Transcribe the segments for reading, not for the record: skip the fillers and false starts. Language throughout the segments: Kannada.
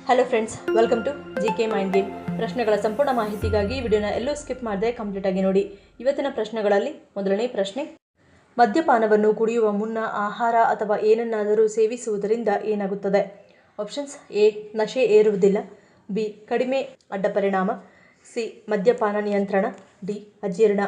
Hello friends, welcome to GK mind game. ಪ್ರಶ್ನೆಗಳ ಸಂಪೂರ್ಣ ಮಾಹಿತಿಗಾಗಿ ವಿಡಿಯೋನ ಎಲ್ಲೂ ಸ್ಕಿಪ್ ಮಾಡದೆ ಕಂಪ್ಲೀಟ್ ಆಗಿ ನೋಡಿ. ಇವತ್ತಿನ ಪ್ರಶ್ನೆಗಳಲ್ಲಿ ಮೊದಲನೇ ಪ್ರಶ್ನೆ, ಮದ್ಯಪಾನವನ್ನು ಕುಡಿಯುವ ಮುನ್ನ ಆಹಾರ ಅಥವಾ ಏನನ್ನಾದರೂ ಸೇವಿಸುವುದರಿಂದ ಏನಾಗುತ್ತದೆ? ಆಪ್ಷನ್ಸ್: ಎ, ನಶೆ ಏರುವುದಿಲ್ಲ. ಬಿ, ಕಡಿಮೆ ಅಡ್ಡ ಪರಿಣಾಮ. ಸಿ, ಮದ್ಯಪಾನ ನಿಯಂತ್ರಣ. ಡಿ, ಅಜೀರ್ಣ.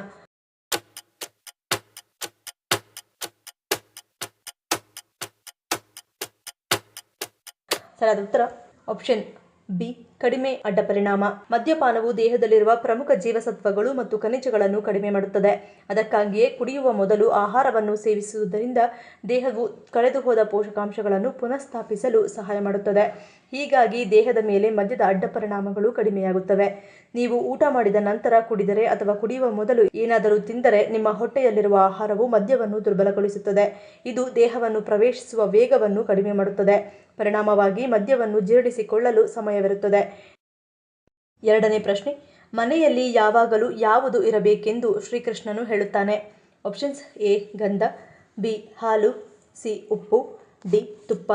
ಸರಿಯಾದ ಉತ್ತರ ಆಪ್ಷನ್ ಬಿ, ಕಡಿಮೆ ಅಡ್ಡ ಪರಿಣಾಮ. ಮದ್ಯಪಾನವು ದೇಹದಲ್ಲಿರುವ ಪ್ರಮುಖ ಜೀವಸತ್ವಗಳು ಮತ್ತು ಖನಿಜಗಳನ್ನು ಕಡಿಮೆ ಮಾಡುತ್ತದೆ. ಅದಕ್ಕಾಗಿಯೇ ಕುಡಿಯುವ ಮೊದಲು ಆಹಾರವನ್ನು ಸೇವಿಸುವುದರಿಂದ ದೇಹವು ಕಳೆದುಹೋದ ಪೋಷಕಾಂಶಗಳನ್ನು ಪುನಃಸ್ಥಾಪಿಸಲು ಸಹಾಯ ಮಾಡುತ್ತದೆ. ಹೀಗಾಗಿ ದೇಹದ ಮೇಲೆ ಮದ್ಯದ ಅಡ್ಡ ಪರಿಣಾಮಗಳು ಕಡಿಮೆಯಾಗುತ್ತವೆ. ನೀವು ಊಟ ಮಾಡಿದ ನಂತರ ಕುಡಿದರೆ ಅಥವಾ ಕುಡಿಯುವ ಮೊದಲು ಏನಾದರೂ ತಿಂದರೆ ನಿಮ್ಮ ಹೊಟ್ಟೆಯಲ್ಲಿರುವ ಆಹಾರವು ಮದ್ಯವನ್ನು ದುರ್ಬಲಗೊಳಿಸುತ್ತದೆ. ಇದು ದೇಹವನ್ನು ಪ್ರವೇಶಿಸುವ ವೇಗವನ್ನು ಕಡಿಮೆ ಮಾಡುತ್ತದೆ. ಪರಿಣಾಮವಾಗಿ ಮದ್ಯವನ್ನು ಜೀರ್ಣಿಸಿಕೊಳ್ಳಲು ಸಮಯವಿರುತ್ತದೆ. ಎರಡನೇ ಪ್ರಶ್ನೆ, ಮನೆಯಲ್ಲಿ ಯಾವಾಗಲೂ ಯಾವುದು ಇರಬೇಕೆಂದು ಶ್ರೀಕೃಷ್ಣನು ಹೇಳುತ್ತಾನೆ? ಆಪ್ಷನ್ಸ್: ಎ, ಗಂಧ. ಬಿ, ಹಾಲು. ಸಿ, ಉಪ್ಪು. ಡಿ, ತುಪ್ಪ.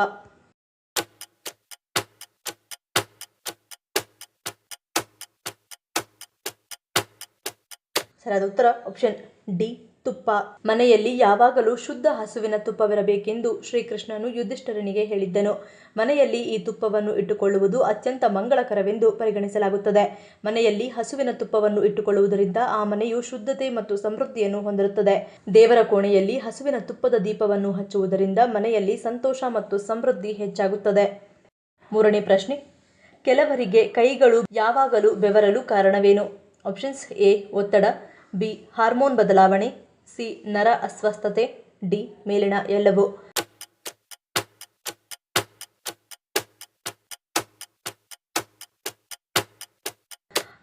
ಸರಿಯಾದ ಉತ್ತರ ಆಪ್ಷನ್ ಡಿ, ತುಪ್ಪ. ಮನೆಯಲ್ಲಿ ಯಾವಾಗಲೂ ಶುದ್ಧ ಹಸುವಿನ ತುಪ್ಪವಿರಬೇಕೆಂದು ಶ್ರೀಕೃಷ್ಣನು ಯುಧಿಷ್ಠಿರನಿಗೆ ಹೇಳಿದ್ದನು. ಮನೆಯಲ್ಲಿ ಈ ತುಪ್ಪವನ್ನು ಇಟ್ಟುಕೊಳ್ಳುವುದು ಅತ್ಯಂತ ಮಂಗಳಕರವೆಂದು ಪರಿಗಣಿಸಲಾಗುತ್ತದೆ. ಮನೆಯಲ್ಲಿ ಹಸುವಿನ ತುಪ್ಪವನ್ನು ಇಟ್ಟುಕೊಳ್ಳುವುದರಿಂದ ಆ ಮನೆಯು ಶುದ್ಧತೆ ಮತ್ತು ಸಮೃದ್ಧಿಯನ್ನು ಹೊಂದಿರುತ್ತದೆ. ದೇವರ ಕೋಣೆಯಲ್ಲಿ ಹಸುವಿನ ತುಪ್ಪದ ದೀಪವನ್ನು ಹಚ್ಚುವುದರಿಂದ ಮನೆಯಲ್ಲಿ ಸಂತೋಷ ಮತ್ತು ಸಮೃದ್ಧಿ ಹೆಚ್ಚಾಗುತ್ತದೆ. ಮೂರನೇ ಪ್ರಶ್ನೆ, ಕೆಲವರಿಗೆ ಕೈಗಳು ಯಾವಾಗಲೂ ಬೆವರಲು ಕಾರಣವೇನು? ಆಪ್ಷನ್ಸ್: ಎ, ಒತ್ತಡ. ಬಿ, ಹಾರ್ಮೋನ್ ಬದಲಾವಣೆ. ಸಿ, ನರ ಅಸ್ವಸ್ಥತೆ. ಡಿ, ಮೇಲಿನ ಎಲ್ಲವೂ.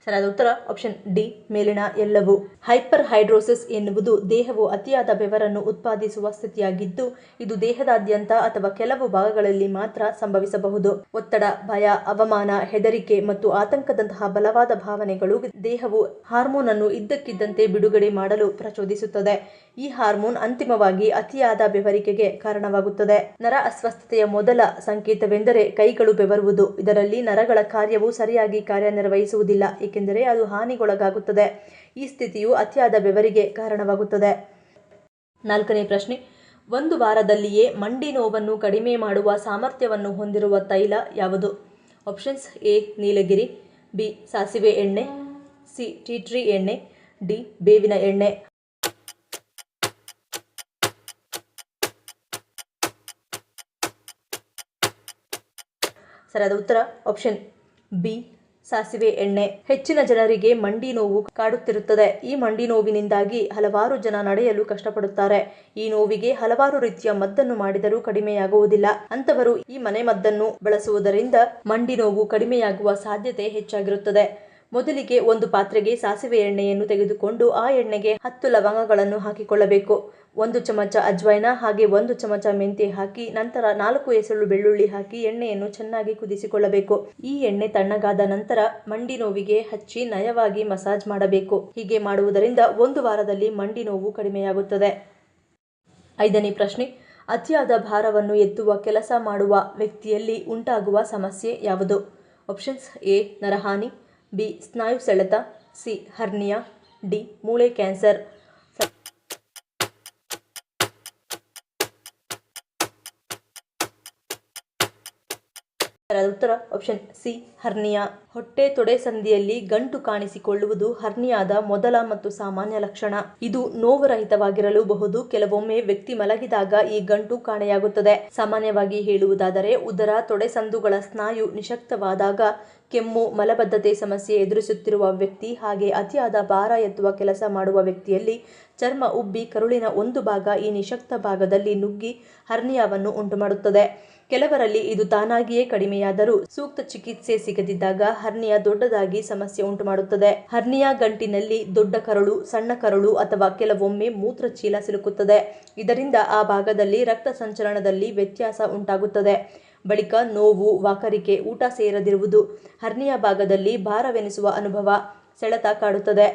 ಸರಿಯಾದ ಉತ್ತರ ಆಪ್ಷನ್ ಡಿ, ಮೇಲಿನ ಎಲ್ಲವೂ. ಹೈಪರ್ ಹೈಡ್ರೋಸಿಸ್ ಎನ್ನುವುದು ದೇಹವು ಅತಿಯಾದ ಬೆವರನ್ನು ಉತ್ಪಾದಿಸುವ ಸ್ಥಿತಿಯಾಗಿದ್ದು, ಇದು ದೇಹದಾದ್ಯಂತ ಅಥವಾ ಕೆಲವು ಭಾಗಗಳಲ್ಲಿ ಮಾತ್ರ ಸಂಭವಿಸಬಹುದು. ಒತ್ತಡ, ಭಯ, ಅವಮಾನ, ಹೆದರಿಕೆ ಮತ್ತು ಆತಂಕದಂತಹ ಬಲವಾದ ಭಾವನೆಗಳು ದೇಹವು ಹಾರ್ಮೋನ್ ಅನ್ನು ಇದ್ದಕ್ಕಿದ್ದಂತೆ ಬಿಡುಗಡೆ ಮಾಡಲು ಪ್ರಚೋದಿಸುತ್ತದೆ. ಈ ಹಾರ್ಮೋನ್ ಅಂತಿಮವಾಗಿ ಅತಿಯಾದ ಬೆವರಿಕೆಗೆ ಕಾರಣವಾಗುತ್ತದೆ. ನರ ಅಸ್ವಸ್ಥತೆಯ ಮೊದಲ ಸಂಕೇತವೆಂದರೆ ಕೈಗಳು ಬೆವರುವುದು. ಇದರಲ್ಲಿ ನರಗಳ ಕಾರ್ಯವು ಸರಿಯಾಗಿ ಕಾರ್ಯನಿರ್ವಹಿಸುವುದಿಲ್ಲ, ಏಕೆಂದರೆ ಅದು ಹಾನಿಗೊಳಗಾಗುತ್ತದೆ. ಈ ಸ್ಥಿತಿಯು ಅತಿಯಾದ ಬೆವರಿಗೆ ಕಾರಣವಾಗುತ್ತದೆ. ನಾಲ್ಕನೇ ಪ್ರಶ್ನೆ, ಒಂದು ವಾರದಲ್ಲಿಯೇ ಮಂಡಿ ನೋವನ್ನು ಕಡಿಮೆ ಮಾಡುವ ಸಾಮರ್ಥ್ಯವನ್ನು ಹೊಂದಿರುವ ತೈಲ ಯಾವುದು? Options: A, Nilgiri. ಬಿ, ಸಾಸಿವೆ ಎಣ್ಣೆ. ಸಿ, ಟೀ ಟ್ರೀ ಎಣ್ಣೆ. ಡಿ, ಬೇವಿನ ಎಣ್ಣೆ. ಸರಿಯಾದ ಉತ್ತರ ಆಪ್ಷನ್ ಬಿ, ಸಾಸಿವೆ ಎಣ್ಣೆ. ಹೆಚ್ಚಿನ ಜನರಿಗೆ ಮಂಡಿ ನೋವು ಕಾಡುತ್ತಿರುತ್ತದೆ. ಈ ಮಂಡಿ ನೋವಿನಿಂದಾಗಿ ಹಲವಾರು ಜನ ನಡೆಯಲು ಕಷ್ಟಪಡುತ್ತಾರೆ. ಈ ನೋವಿಗೆ ಹಲವಾರು ರೀತಿಯ ಮದ್ದನ್ನು ಮಾಡಿದರೂ ಕಡಿಮೆಯಾಗುವುದಿಲ್ಲ. ಅಂತವರು ಈ ಮನೆಮದ್ದನ್ನು ಬಳಸುವುದರಿಂದ ಮಂಡಿ ನೋವು ಕಡಿಮೆಯಾಗುವ ಸಾಧ್ಯತೆ ಹೆಚ್ಚಾಗಿರುತ್ತದೆ. ಮೊದಲಿಗೆ ಒಂದು ಪಾತ್ರೆಗೆ ಸಾಸಿವೆ ಎಣ್ಣೆಯನ್ನು ತೆಗೆದುಕೊಂಡು ಆ ಎಣ್ಣೆಗೆ 10 ಲವಂಗಗಳನ್ನು ಹಾಕಿಕೊಳ್ಳಬೇಕು. 1 ಚಮಚ ಅಜ್ವೈನ ಹಾಗೆ 1 ಚಮಚ ಮೆಂತ್ಯ ಹಾಕಿ ನಂತರ 4 ಎಸಳು ಬೆಳ್ಳುಳ್ಳಿ ಹಾಕಿ ಎಣ್ಣೆಯನ್ನು ಚೆನ್ನಾಗಿ ಕುದಿಸಿಕೊಳ್ಳಬೇಕು. ಈ ಎಣ್ಣೆ ತಣ್ಣಗಾದ ನಂತರ ಮಂಡಿ ನೋವಿಗೆ ಹಚ್ಚಿ ನಯವಾಗಿ ಮಸಾಜ್ ಮಾಡಬೇಕು. ಹೀಗೆ ಮಾಡುವುದರಿಂದ 1 ವಾರದಲ್ಲಿ ಮಂಡಿ ನೋವು ಕಡಿಮೆಯಾಗುತ್ತದೆ. ಐದನೇ ಪ್ರಶ್ನೆ, ಅತಿಯಾದ ಭಾರವನ್ನು ಎತ್ತುವ ಕೆಲಸ ಮಾಡುವ ವ್ಯಕ್ತಿಯಲ್ಲಿ ಉಂಟಾಗುವ ಸಮಸ್ಯೆ ಯಾವುದು? Options: A, ನರಹಾನಿ. ಬಿ, ಸ್ನಾಯು ಸೆಳೆತ. C, hernia. ಡಿ, ಮೂಳೆ ಕ್ಯಾನ್ಸರ್. ಸರಿಯಾದ ಉತ್ತರ ಆಪ್ಷನ್ ಸಿ, ಹರ್ನಿಯಾ. ಹೊಟ್ಟೆ ತೊಡೆ ಸಂದಿಯಲ್ಲಿ ಗಂಟು ಕಾಣಿಸಿಕೊಳ್ಳುವುದು ಹರ್ನಿಯಾದ ಮೊದಲ ಮತ್ತು ಸಾಮಾನ್ಯ ಲಕ್ಷಣ. ಇದು ನೋವುರಹಿತವಾಗಿರಲೂಬಹುದು. ಕೆಲವೊಮ್ಮೆ ವ್ಯಕ್ತಿ ಮಲಗಿದಾಗ ಈ ಗಂಟು ಕಾಣೆಯಾಗುತ್ತದೆ. ಸಾಮಾನ್ಯವಾಗಿ ಹೇಳುವುದಾದರೆ ಉದರ ತೊಡೆ ಸಂದುಗಳ ಸ್ನಾಯು ನಿಶಕ್ತವಾದಾಗ, ಕೆಮ್ಮು, ಮಲಬದ್ಧತೆ ಸಮಸ್ಯೆ ಎದುರಿಸುತ್ತಿರುವ ವ್ಯಕ್ತಿ ಹಾಗೆ ಅತಿಯಾದ ಭಾರ ಎತ್ತುವ ಕೆಲಸ ಮಾಡುವ ವ್ಯಕ್ತಿಯಲ್ಲಿ ಚರ್ಮ ಉಬ್ಬಿ ಕರುಳಿನ ಒಂದು ಭಾಗ ಈ ನಿಶಕ್ತ ಭಾಗದಲ್ಲಿ ನುಗ್ಗಿ ಹರ್ನಿಯಾವನ್ನು ಉಂಟುಮಾಡುತ್ತದೆ. ಕೆಲವರಲ್ಲಿ ಇದು ತಾನಾಗಿಯೇ ಕಡಿಮೆಯಾದರೂ ಸೂಕ್ತ ಚಿಕಿತ್ಸೆ ಸಿಗದಿದ್ದಾಗ ಹರ್ನಿಯಾ ದೊಡ್ಡದಾಗಿ ಸಮಸ್ಯೆ ಉಂಟುಮಾಡುತ್ತದೆ. ಹರ್ನಿಯಾ ಗಂಟಿನಲ್ಲಿ ದೊಡ್ಡ ಕರಳು, ಸಣ್ಣ ಕರಳು ಅಥವಾ ಕೆಲವೊಮ್ಮೆ ಮೂತ್ರಚೀಲ ಸಿಲುಕುತ್ತದೆ. ಇದರಿಂದ ಆ ಭಾಗದಲ್ಲಿ ರಕ್ತ ಸಂಚಲನದಲ್ಲಿ ವ್ಯತ್ಯಾಸ ಉಂಟಾಗುತ್ತದೆ. ಬಳಿಕ ನೋವು, ವಾಕರಿಕೆ, ಊಟ ಸೇರದಿರುವುದು, ಹರ್ನಿಯಾ ಭಾಗದಲ್ಲಿ ಭಾರವೆನಿಸುವ ಅನುಭವ, ಸೆಳೆತ ಕಾಡುತ್ತದೆ.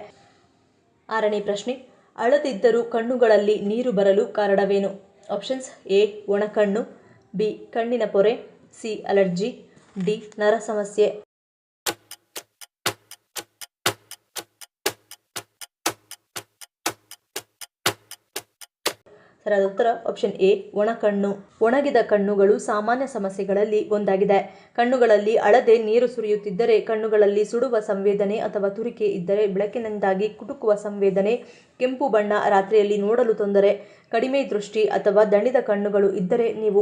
ಆರನೇ ಪ್ರಶ್ನೆ, ಅಳದಿದ್ದರೂ ಕಣ್ಣುಗಳಲ್ಲಿ ನೀರು ಬರಲು ಕಾರಣವೇನು? Options: A, ಒಣಕಣ್ಣು. ಬಿ, ಕಣ್ಣಿನ ಪೊರೆ. C, allergy. ಡಿ ನರ ಸಮಸ್ಯೆ. ಸರಿಯಾದ ಉತ್ತರ ಆಪ್ಷನ್ ಎ ಒಣಕಣ್ಣು. ಒಣಗಿದ ಕಣ್ಣುಗಳು ಸಾಮಾನ್ಯ ಸಮಸ್ಯೆಗಳಲ್ಲಿ ಒಂದಾಗಿದೆ. ಕಣ್ಣುಗಳಲ್ಲಿ ಅಳದೆ ನೀರು ಸುರಿಯುತ್ತಿದ್ದರೆ, ಕಣ್ಣುಗಳಲ್ಲಿ ಸುಡುವ ಸಂವೇದನೆ ಅಥವಾ ತುರಿಕೆ ಇದ್ದರೆ, ಬೆಳಕಿನಿಂದಾಗಿ ಕುಟುಕುವ ಸಂವೇದನೆ, ಕೆಂಪು ಬಣ್ಣ, ರಾತ್ರಿಯಲ್ಲಿ ನೋಡಲು ತೊಂದರೆ, ಕಡಿಮೆ ದೃಷ್ಟಿ ಅಥವಾ ದಣಿದ ಕಣ್ಣುಗಳು ಇದ್ದರೆ ನೀವು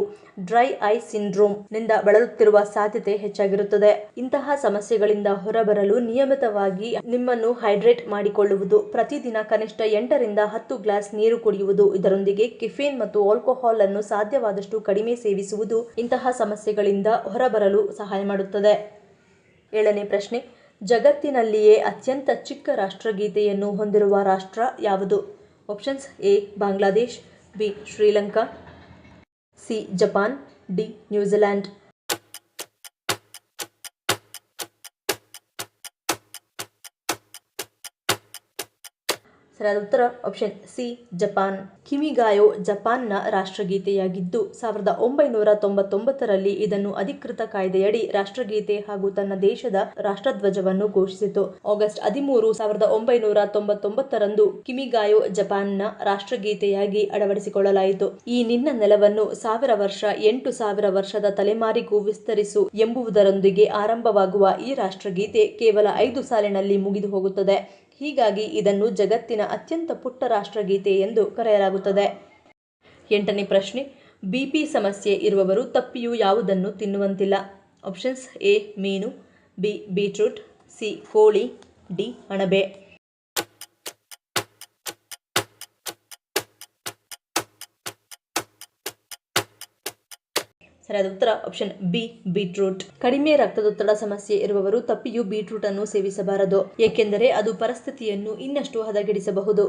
ಡ್ರೈ ಐ ಸಿಂಡ್ರೋಮ್ ನಿಂದ ಬಳಲುತ್ತಿರುವ ಸಾಧ್ಯತೆ ಹೆಚ್ಚಾಗಿರುತ್ತದೆ. ಇಂತಹ ಸಮಸ್ಯೆಗಳಿಂದ ಹೊರಬರಲು ನಿಯಮಿತವಾಗಿ ನಿಮ್ಮನ್ನು ಹೈಡ್ರೇಟ್ ಮಾಡಿಕೊಳ್ಳುವುದು, ಪ್ರತಿದಿನ ಕನಿಷ್ಠ 8 ರಿಂದ 10 ಗ್ಲಾಸ್ ನೀರು ಕುಡಿಯುವುದು, ಇದರೊಂದಿಗೆ ಕೆಫೀನ್ ಮತ್ತು ಆಲ್ಕೋಹಾಲ್ ಅನ್ನು ಸಾಧ್ಯವಾದಷ್ಟು ಕಡಿಮೆ ಸೇವಿಸುವುದು ಇಂತಹ ಸಮಸ್ಯೆಗಳಿಂದ ಹೊರಬರಲು ಸಹಾಯ ಮಾಡುತ್ತದೆ. 7ನೇ ಪ್ರಶ್ನೆ, ಜಗತ್ತಿನಲ್ಲಿಯೇ ಅತ್ಯಂತ ಚಿಕ್ಕ ರಾಷ್ಟ್ರಗೀತೆಯನ್ನು ಹೊಂದಿರುವ ರಾಷ್ಟ್ರ ಯಾವುದು? Options A Bangladesh, B Sri Lanka, C Japan, D New Zealand. ಸರಿಯಾದ ಉತ್ತರ ಆಪ್ಷನ್ ಸಿ ಜಪಾನ್. ಕಿಮಿಗಾಯೋ ಜಪಾನ್ನ ರಾಷ್ಟ್ರಗೀತೆಯಾಗಿದ್ದು 1999ರಲ್ಲಿ ಇದನ್ನು ಅಧಿಕೃತ ಕಾಯ್ದೆಯಡಿ ರಾಷ್ಟ್ರಗೀತೆ ಹಾಗೂ ತನ್ನ ದೇಶದ ರಾಷ್ಟ್ರಧ್ವಜವನ್ನು ಘೋಷಿಸಿತು. ಆಗಸ್ಟ್ 13, 1999ರಂದು ಕಿಮಿಗಾಯೋ ಜಪಾನ್ನ ರಾಷ್ಟ್ರಗೀತೆಯಾಗಿ ಅಳವಡಿಸಿಕೊಳ್ಳಲಾಯಿತು. ಈ ನಿನ್ನ ನೆಲವನ್ನು 1000 ವರ್ಷ 8000 ವರ್ಷದ ತಲೆಮಾರಿಗೂ ವಿಸ್ತರಿಸು ಎಂಬುದರೊಂದಿಗೆ ಆರಂಭವಾಗುವ ಈ ರಾಷ್ಟ್ರಗೀತೆ ಕೇವಲ 5 ಸಾಲಿನಲ್ಲಿ ಮುಗಿದು ಹೋಗುತ್ತದೆ. ಹೀಗಾಗಿ ಇದನ್ನು ಜಗತ್ತಿನ ಅತ್ಯಂತ ಪುಟ್ಟ ರಾಷ್ಟ್ರಗೀತೆ ಎಂದು ಕರೆಯಲಾಗುತ್ತದೆ. 8ನೇ ಪ್ರಶ್ನೆ, ಬಿಪಿ ಸಮಸ್ಯೆ ಇರುವವರು ತಪ್ಪಿಯೂ ಯಾವುದನ್ನು ತಿನ್ನುವಂತಿಲ್ಲ? ಆಪ್ಷನ್ಸ್ ಎ ಮೀನು, ಬಿ ಬೀಟ್ರೂಟ್, ಸಿ ಕೋಳಿ, ಡಿ ಅಣಬೆ. ಸರಿಯಾದ ಉತ್ತರ ಆಪ್ಷನ್ ಬಿ ಬೀಟ್ರೂಟ್. ಕಡಿಮೆ ರಕ್ತದೊತ್ತಡ ಸಮಸ್ಯೆ ಇರುವವರು ತಪ್ಪಿಯೂ ಬೀಟ್ರೂಟ್ ಅನ್ನು ಸೇವಿಸಬಾರದು, ಏಕೆಂದರೆ ಅದು ಪರಿಸ್ಥಿತಿಯನ್ನು ಇನ್ನಷ್ಟು ಹದಗೆಡಿಸಬಹುದು.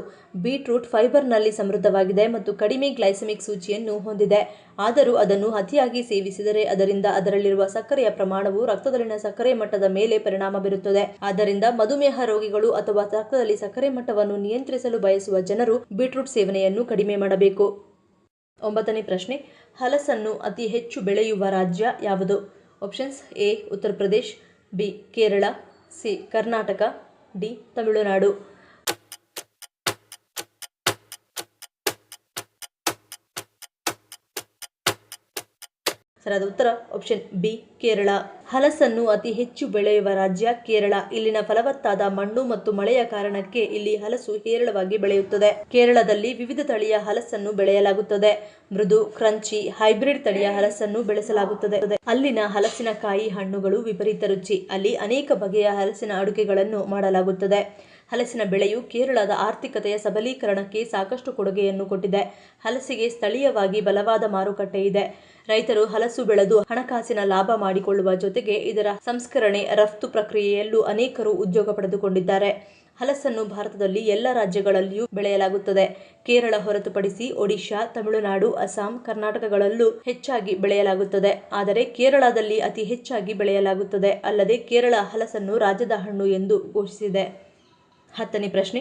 ಬೀಟ್ರೂಟ್ ಫೈಬರ್ನಲ್ಲಿ ಸಮೃದ್ಧವಾಗಿದೆ ಮತ್ತು ಕಡಿಮೆ ಗ್ಲೈಸೆಮಿಕ್ ಸೂಚಿಯನ್ನು ಹೊಂದಿದೆ. ಆದರೂ ಅದನ್ನು ಅತಿಯಾಗಿ ಸೇವಿಸಿದರೆ ಅದರಿಂದ ಅದರಲ್ಲಿರುವ ಸಕ್ಕರೆಯ ಪ್ರಮಾಣವು ರಕ್ತದಲ್ಲಿನ ಸಕ್ಕರೆ ಮಟ್ಟದ ಮೇಲೆ ಪರಿಣಾಮ ಬೀರುತ್ತದೆ. ಆದ್ದರಿಂದ ಮಧುಮೇಹ ರೋಗಿಗಳು ಅಥವಾ ರಕ್ತದಲ್ಲಿ ಸಕ್ಕರೆ ಮಟ್ಟವನ್ನು ನಿಯಂತ್ರಿಸಲು ಬಯಸುವ ಜನರು ಬೀಟ್ರೂಟ್ ಸೇವನೆಯನ್ನು ಕಡಿಮೆ ಮಾಡಬೇಕು. 9ನೇ ಪ್ರಶ್ನೆ, ಹಲಸನ್ನು ಅತಿ ಹೆಚ್ಚು ಬೆಳೆಯುವ ರಾಜ್ಯ ಯಾವುದು? Options A Uttar Pradesh, B Kerala, C Karnataka, D Tamil Nadu. ಸರಿಯಾದ ಉತ್ತರ ಆಪ್ಷನ್ ಬಿ ಕೇರಳ. ಹಲಸನ್ನು ಅತಿ ಹೆಚ್ಚು ಬೆಳೆಯುವ ರಾಜ್ಯ ಕೇರಳ. ಇಲ್ಲಿನ ಫಲವತ್ತಾದ ಮಣ್ಣು ಮತ್ತು ಮಳೆಯ ಕಾರಣಕ್ಕೆ ಇಲ್ಲಿ ಹಲಸು ಹೇರಳವಾಗಿ ಬೆಳೆಯುತ್ತದೆ. ಕೇರಳದಲ್ಲಿ ವಿವಿಧ ತಳಿಯ ಹಲಸನ್ನು ಬೆಳೆಯಲಾಗುತ್ತದೆ. ಮೃದು, ಕ್ರಂಚಿ, ಹೈಬ್ರಿಡ್ ತಳಿಯ ಹಲಸನ್ನು ಬೆಳೆಸಲಾಗುತ್ತದೆ. ಅಲ್ಲಿನ ಹಲಸಿನಕಾಯಿ ಹಣ್ಣುಗಳು ವಿಪರೀತ ರುಚಿ. ಅಲ್ಲಿ ಅನೇಕ ಬಗೆಯ ಹಲಸಿನ ಅಡುಗೆಗಳನ್ನು ಮಾಡಲಾಗುತ್ತದೆ. ಹಲಸಿನ ಬೆಳೆಯು ಕೇರಳದ ಆರ್ಥಿಕತೆಯ ಸಬಲೀಕರಣಕ್ಕೆ ಸಾಕಷ್ಟು ಕೊಡುಗೆಯನ್ನು ಕೊಟ್ಟಿದೆ. ಹಲಸಿಗೆ ಸ್ಥಳೀಯವಾಗಿ ಬಲವಾದ ಮಾರುಕಟ್ಟೆ ಇದೆ. ರೈತರು ಹಲಸು ಬೆಳೆದು ಹಣಕಾಸಿನ ಲಾಭ ಮಾಡಿಕೊಳ್ಳುವ ಜೊತೆಗೆ ಇದರ ಸಂಸ್ಕರಣೆ, ರಫ್ತು ಪ್ರಕ್ರಿಯೆಯಲ್ಲೂ ಅನೇಕರು ಉದ್ಯೋಗ ಪಡೆದುಕೊಂಡಿದ್ದಾರೆ. ಹಲಸನ್ನು ಭಾರತದಲ್ಲಿ ಎಲ್ಲ ರಾಜ್ಯಗಳಲ್ಲಿಯೂ ಬೆಳೆಯಲಾಗುತ್ತದೆ. ಕೇರಳ ಹೊರತುಪಡಿಸಿ ಒಡಿಶಾ, ತಮಿಳುನಾಡು, ಅಸ್ಸಾಂ, ಕರ್ನಾಟಕಗಳಲ್ಲೂ ಹೆಚ್ಚಾಗಿ ಬೆಳೆಯಲಾಗುತ್ತದೆ. ಆದರೆ ಕೇರಳದಲ್ಲಿ ಅತಿ ಹೆಚ್ಚಾಗಿ ಬೆಳೆಯಲಾಗುತ್ತದೆ. ಅಲ್ಲದೆ ಕೇರಳ ಹಲಸನ್ನು ರಾಜ್ಯದ ಹಣ್ಣು ಎಂದು ಘೋಷಿಸಿದೆ. 10ನೇ ಪ್ರಶ್ನೆ,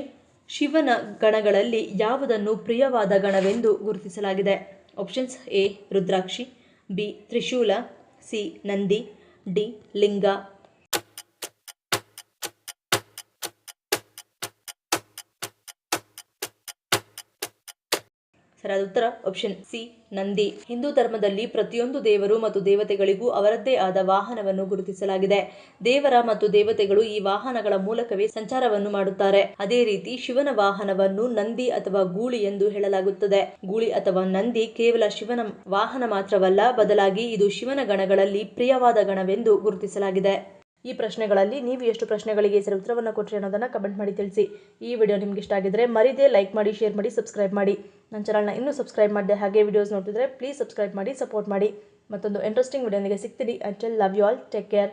ಶಿವನ ಗಣಗಳಲ್ಲಿ ಯಾವುದನ್ನು ಪ್ರಿಯವಾದ ಗಣವೆಂದು ಗುರುತಿಸಲಾಗಿದೆ? Options A Rudrakshi, B Trishula, C Nandi, D ಲಿಂಗ. ಸರಿಯಾದ ಉತ್ತರ ಆಪ್ಷನ್ ಸಿ ನಂದಿ. ಹಿಂದೂ ಧರ್ಮದಲ್ಲಿ ಪ್ರತಿಯೊಂದು ದೇವರು ಮತ್ತು ದೇವತೆಗಳಿಗೂ ಅವರದ್ದೇ ಆದ ವಾಹನವನ್ನು ಗುರುತಿಸಲಾಗಿದೆ. ದೇವರ ಮತ್ತು ದೇವತೆಗಳು ಈ ವಾಹನಗಳ ಮೂಲಕವೇ ಸಂಚಾರವನ್ನು ಮಾಡುತ್ತಾರೆ. ಅದೇ ರೀತಿ ಶಿವನ ವಾಹನವನ್ನು ನಂದಿ ಅಥವಾ ಗೂಳಿ ಎಂದು ಹೇಳಲಾಗುತ್ತದೆ. ಗೂಳಿ ಅಥವಾ ನಂದಿ ಕೇವಲ ಶಿವನ ವಾಹನ ಮಾತ್ರವಲ್ಲ, ಬದಲಾಗಿ ಇದು ಶಿವನ ಗಣಗಳಲ್ಲಿ ಪ್ರಿಯವಾದ ಗಣವೆಂದು ಗುರುತಿಸಲಾಗಿದೆ. ಈ ಪ್ರಶ್ನೆಗಳಲ್ಲಿ ನೀವು ಎಷ್ಟು ಪ್ರಶ್ನೆಗಳಿಗೆ ಸರಿ ಉತ್ತರವನ್ನು ಕೊಟ್ಟರೆ ಅನ್ನೋದನ್ನು ಕಮೆಂಟ್ ಮಾಡಿ ತಿಳಿಸಿ. ಈ ವಿಡಿಯೋ ನಿಮ್ಗೆ ಇಷ್ಟ ಆಗಿದ್ರೆ ಮರಿದೇ ಲೈಕ್ ಮಾಡಿ, ಶೇರ್ ಮಾಡಿ, ಸಬ್ಸ್ಕ್ರೈಬ್ ಮಾಡಿ. ನನ್ನ ಚಾನಲ್ನ ಇನ್ನೂ ಸಬ್ಸ್ಕ್ರೈಬ್ ಮಾಡಿದೆ ಹಾಗೆ ವಿಡಿಯೋಸ್ ನೋಡ್ತಿದ್ರೆ ಪ್ಲೀಸ್ ಸಬ್ಸ್ಕ್ರೈಬ್ ಮಾಡಿ, ಸಪೋರ್ಟ್ ಮಾಡಿ. ಮತ್ತೊಂದು ಇಂಟ್ರೆಸ್ಟಿಂಗ್ ವಿಡಿಯೋನಿಗೆ ಸಿಗ್ತೀನಿ. Until love you all, take care.